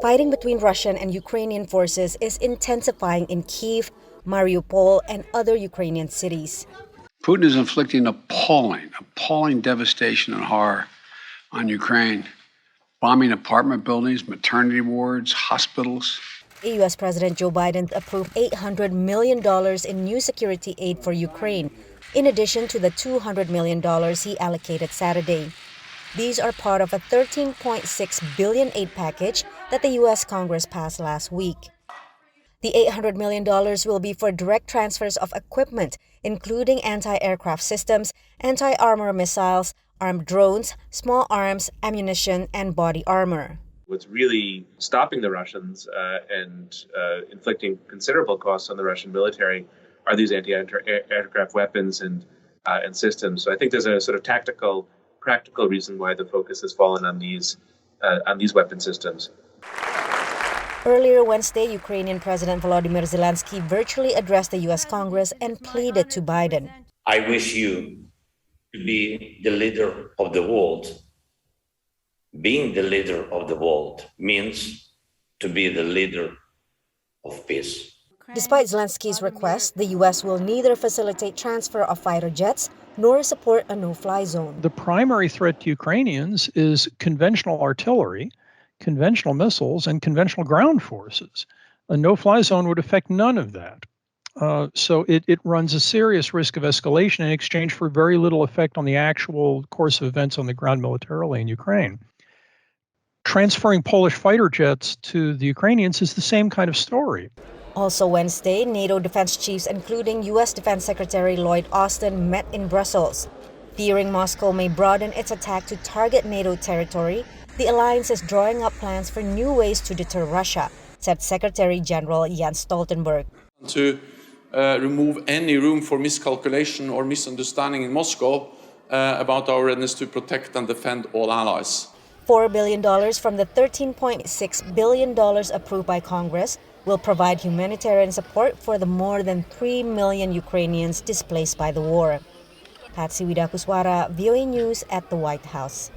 Fighting between Russian and Ukrainian forces is intensifying in Kyiv, Mariupol, and other Ukrainian cities. Putin is inflicting appalling devastation and horror on Ukraine, bombing apartment buildings, maternity wards, hospitals. U.S. President Joe Biden approved $800 million in new security aid for Ukraine, in addition to the $200 million he allocated Saturday. These are part of a $13.6 billion aid package that the U.S. Congress passed last week. The $800 million will be for direct transfers of equipment, including anti-aircraft systems, anti-armor missiles, armed drones, small arms, ammunition, and body armor. What's really stopping the Russians and inflicting considerable costs on the Russian military are these anti-aircraft weapons and systems. So I think there's a sort of tactical, practical reason why the focus has fallen on these weapon systems. Earlier Wednesday, Ukrainian President Volodymyr Zelenskyy virtually addressed the U.S. Congress and pleaded to Biden. I wish you to be the leader of the world. Being the leader of the world means to be the leader of peace. Despite Zelenskyy's request, the U.S. will neither facilitate transfer of fighter jets nor support a no-fly zone. The primary threat to Ukrainians is conventional artillery, conventional missiles, and conventional ground forces. A no-fly zone would affect none of that. So it runs a serious risk of escalation in exchange for very little effect on the actual course of events on the ground militarily in Ukraine. Transferring Polish fighter jets to the Ukrainians is the same kind of story. Also Wednesday, NATO defense chiefs, including U.S. Defense Secretary Lloyd Austin, met in Brussels. Fearing Moscow may broaden its attack to target NATO territory, the alliance is drawing up plans for new ways to deter Russia, said Secretary General Jens Stoltenberg. To remove any room for miscalculation or misunderstanding in Moscow about our readiness to protect and defend all allies. $4 billion from the $13.6 billion approved by Congress will provide humanitarian support for the more than 3 million Ukrainians displaced by the war. Patsy, Widakuswara, VOA News at the White House.